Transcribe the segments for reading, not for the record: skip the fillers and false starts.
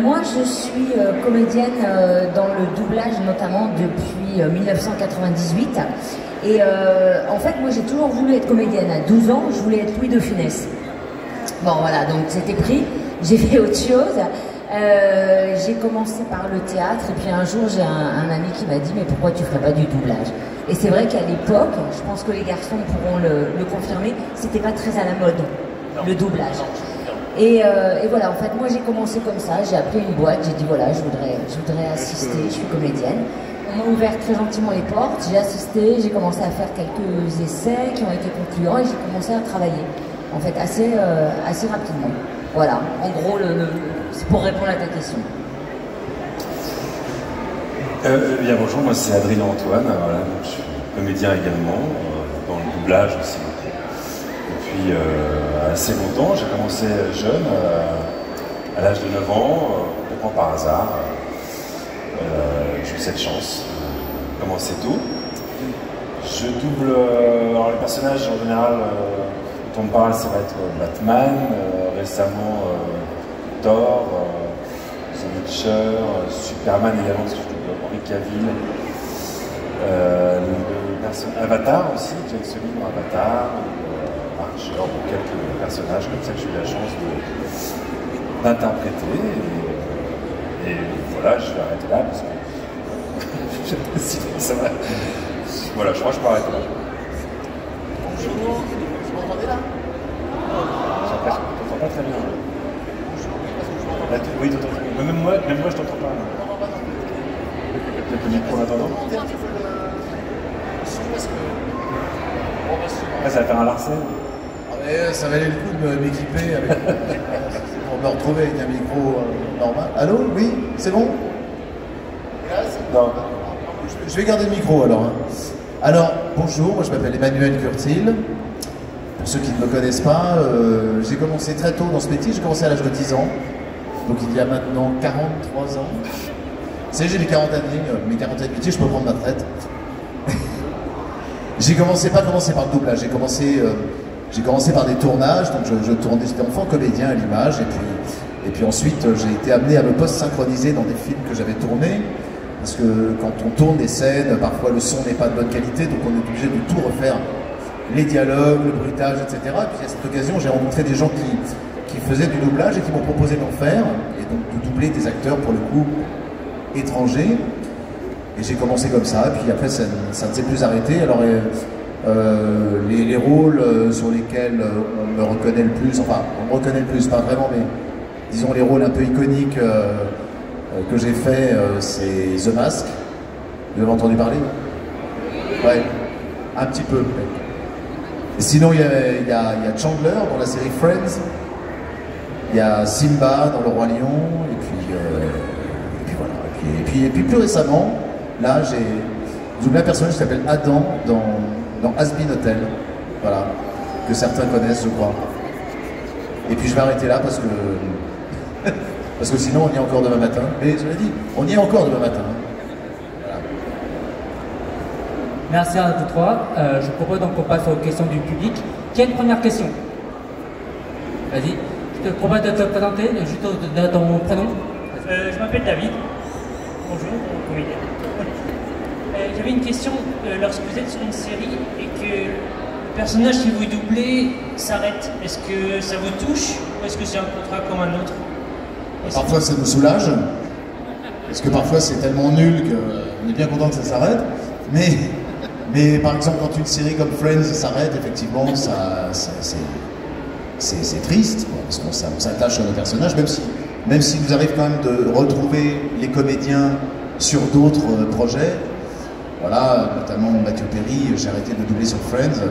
Moi, je suis comédienne dans le doublage, notamment depuis 1998. Et en fait, moi, j'ai toujours voulu être comédienne. À 12 ans, je voulais être Louis de Funès. Bon, voilà, donc c'était pris. J'ai fait autre chose. J'ai commencé par le théâtre. Et puis un jour, j'ai un ami qui m'a dit « Mais pourquoi tu ferais pas du doublage ?» Et c'est vrai qu'à l'époque, je pense que les garçons pourront le confirmer, c'était pas très à la mode, le doublage. Et voilà, en fait, moi j'ai commencé comme ça, j'ai appelé une boîte, j'ai dit voilà, je voudrais assister, je suis comédienne. On m'a ouvert très gentiment les portes, j'ai assisté, j'ai commencé à faire quelques essais qui ont été concluants et j'ai commencé à travailler, en fait, assez rapidement. Voilà, en gros, c'est pour répondre à ta question. Bien bonjour, moi c'est Adrien Antoine, voilà, donc je suis comédien également, dans le doublage aussi. Depuis assez longtemps, j'ai commencé jeune, à l'âge de 9 ans, complètement par hasard. J'ai eu cette chance de commencer tôt. Je double, alors les personnages en général dont on me parle, ça va être Batman, récemment Thor, The Witcher, Superman également, parce que je double Henry Cavill. Avatar aussi, Jack Sully dans Avatar, Archer, quelques personnages comme ça que j'ai eu la chance d'interpréter. Et voilà, je vais arrêter là parce que ça va. Voilà, je crois que je peux arrêter là. Bonjour, vous m'entendez là? Je t'entends pas très bien. Oui, tu t'entends très bien. Même moi je t'entends pas. Peut-être le micro en attendant. Ouais, ça va faire un larcin. Ça valait le coup de m'équiper avec... pour me retrouver avec un micro normal. Allô? Oui? C'est bon? Non. Je vais garder le micro alors. Hein. Alors, bonjour, moi je m'appelle Emmanuel Curtil. Pour ceux qui ne me connaissent pas, j'ai commencé très tôt dans ce métier, j'ai commencé à l'âge de 10 ans. Donc il y a maintenant 43 ans. C'est j'ai mes 40 années, mes 40 années de métier, je peux prendre ma retraite. J'ai commencé par le doublage, j'ai commencé par des tournages, donc je tournais, j'étais enfant comédien à l'image, et puis ensuite j'ai été amené à me post-synchroniser dans des films que j'avais tournés, parce que quand on tourne des scènes, parfois le son n'est pas de bonne qualité, donc on est obligé de tout refaire, les dialogues, le bruitage, etc. Et puis à cette occasion, j'ai rencontré des gens qui faisaient du doublage et qui m'ont proposé d'en faire, et donc de doubler des acteurs pour le coup étrangers. Et j'ai commencé comme ça, et puis après ça ne s'est plus arrêté. Alors les rôles sur lesquels on me reconnaît le plus, enfin on me reconnaît le plus, pas vraiment, mais disons les rôles un peu iconiques que j'ai fait, c'est The Mask. Vous avez entendu parler? Ouais, un petit peu. Et sinon il y a Chandler dans la série Friends, il y a Simba dans Le Roi Lion, et puis voilà. Et puis plus récemment, là, j'ai doublé un personnage qui s'appelle Adam dans Has-Been Hotel, voilà, que certains connaissent, je crois. Et puis je vais arrêter là parce que sinon on y est encore demain matin. Mais je l'ai dit, on y est encore demain matin. Voilà. Merci à vous trois. Je propose donc qu'on passe aux questions du public. Qui a une première question? Vas-y. Je te propose de te présenter, juste de ton prénom. Je m'appelle David. Bonjour, comédien. J'avais une question, lorsque vous êtes sur une série et que le personnage qui vous doublez s'arrête, est-ce que ça vous touche ou est-ce que c'est un contrat comme un autre? Parfois ça nous soulage, parce que parfois c'est tellement nul qu'on est bien content que ça s'arrête, mais par exemple quand une série comme Friends s'arrête, effectivement, c'est triste, quoi, parce qu'on s'attache à nos personnages, même s'il nous arrive quand même de retrouver les comédiens sur d'autres projets. Voilà, notamment Matthew Perry, j'ai arrêté de doubler sur Friends.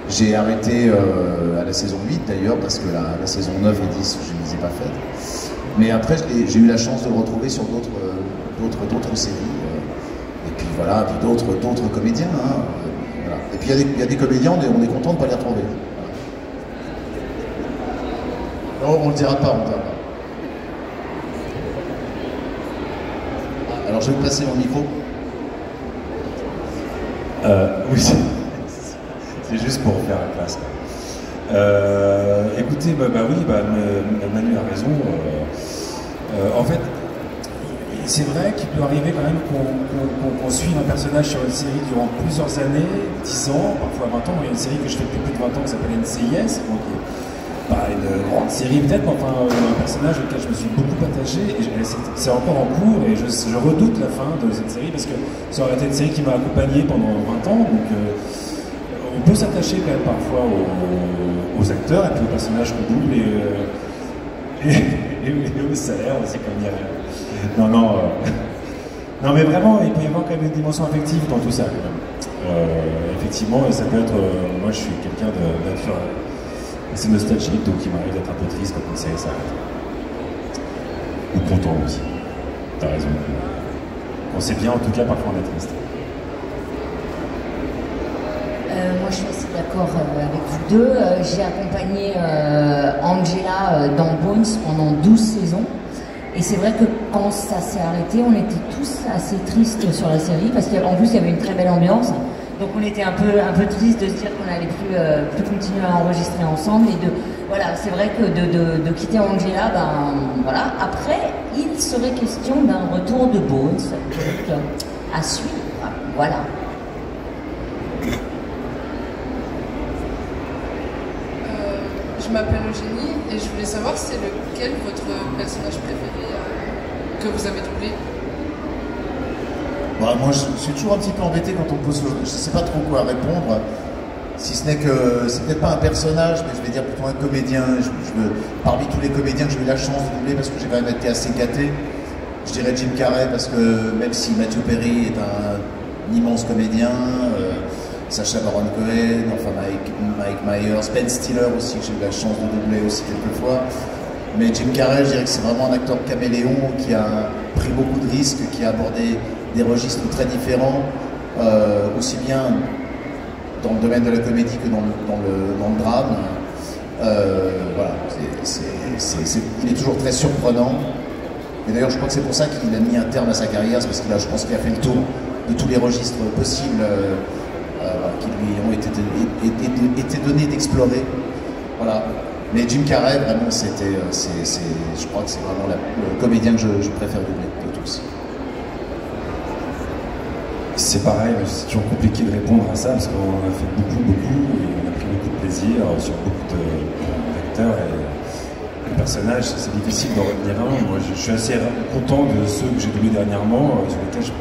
J'ai arrêté à la saison 8 d'ailleurs, parce que la saison 9 et 10, je ne les ai pas faites. Mais après, j'ai eu la chance de le retrouver sur d'autres séries. Et puis voilà, puis d'autres comédiens. Hein, voilà. Et puis il y a des comédiens, on est content de ne pas les retrouver. Non, on ne le dira pas, on ne le dira pas. Alors je vais vous passer mon micro. Oui, c'est juste pour faire la classe. Écoutez, oui, Manu a raison. En fait, c'est vrai qu'il peut arriver quand même qu'on suive un personnage sur une série durant plusieurs années, 10 ans, parfois 20 ans. Il y a une série que je fais depuis plus de 20 ans qui s'appelle NCIS, donc pas une grande série peut-être, mais enfin un personnage auquel je me suis beaucoup attaché, et c'est encore en cours, et je redoute la fin de cette série, parce que ça aurait été une série qui m'a accompagné pendant 20 ans, donc on peut s'attacher quand même parfois aux acteurs, et puis aux personnages qu'on double, et au salaire aussi, comme dirait. Non, mais vraiment, il peut y avoir quand même une dimension affective dans tout ça, quand même. Effectivement, et ça peut être... moi, je suis quelqu'un de nature assez nostalgique, donc il m'arrive d'être un peu triste quand une série s'arrête. Ou content aussi. T'as raison. On sait bien, en tout cas, parfois on est triste. Moi, je suis assez d'accord avec vous deux. J'ai accompagné Angela dans Bones pendant 12 saisons. Et c'est vrai que quand ça s'est arrêté, on était tous assez tristes sur la série, parce qu'en plus, il y avait une très belle ambiance. Donc on était un peu triste de se dire qu'on n'allait plus continuer à enregistrer ensemble. Et voilà, c'est vrai que de quitter Angela, ben voilà. Après, il serait question d'un retour de Bones, donc à suivre. Voilà. Je m'appelle Eugénie et je voulais savoir c'est lequel votre personnage préféré que vous avez doublé. Bah, moi je suis toujours un petit peu embêté quand on me pose, je ne sais pas trop quoi répondre, si ce n'est que c'est peut-être pas un personnage, mais je vais dire plutôt un comédien. Parmi tous les comédiens que j'ai eu la chance de doubler, parce que j'ai quand même été assez gâté, je dirais Jim Carrey, parce que même si Matthew Perry est un immense comédien, Sacha Baron Cohen, enfin Mike Myers, Ben Stiller aussi, que j'ai eu la chance de doubler aussi quelques fois. Mais Jim Carrey, je dirais que c'est vraiment un acteur caméléon qui a pris beaucoup de risques, qui a abordé des registres très différents, aussi bien dans le domaine de la comédie que dans le drame. Voilà, il est toujours très surprenant. Et d'ailleurs, je crois que c'est pour ça qu'il a mis un terme à sa carrière, parce que là, je pense qu'il a fait le tour de tous les registres possibles qui lui ont été donnés d'explorer. Voilà. Mais Jim Carrey, vraiment, je crois que c'est vraiment le comédien que je préfère doubler de tous. C'est pareil, mais c'est toujours compliqué de répondre à ça, parce qu'on a fait beaucoup, et on a pris beaucoup de plaisir sur beaucoup d'acteurs et de personnages. C'est difficile d'en retenir un. Moi, je suis assez content de ceux que j'ai doublés dernièrement, sur lesquels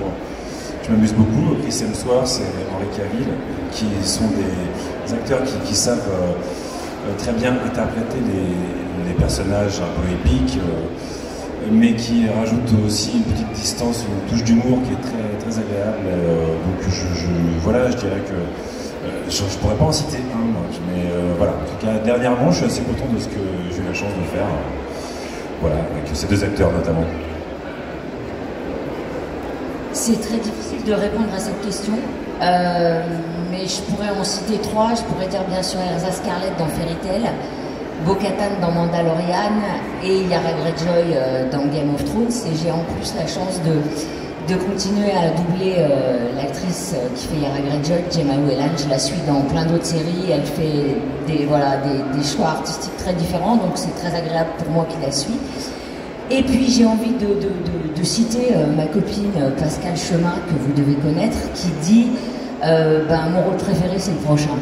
je m'amuse beaucoup. Chris Hemsworth et Henry Cavill, qui sont des acteurs qui savent très bien interpréter les personnages un peu épiques, mais qui rajoutent aussi une petite distance, une touche d'humour qui est très, très agréable. Donc voilà, je dirais que je ne pourrais pas en citer un, moi, mais voilà. En tout cas, dernièrement, je suis assez content de ce que j'ai eu la chance de faire, voilà, avec ces deux acteurs notamment. C'est très difficile de répondre à cette question, mais je pourrais en citer trois. Je pourrais dire bien sûr Erza Scarlett dans Fairy Tail, Bo-Katan dans Mandalorian et Yara Greyjoy dans Game of Thrones. Et j'ai en plus la chance de continuer à doubler l'actrice qui fait Yara Greyjoy, Gemma Whelan. Je la suis dans plein d'autres séries. Elle fait des choix artistiques très différents, donc c'est très agréable pour moi qui la suis. Et puis j'ai envie de citer ma copine Pascale Chemin, que vous devez connaître, qui dit mon rôle préféré c'est le prochain.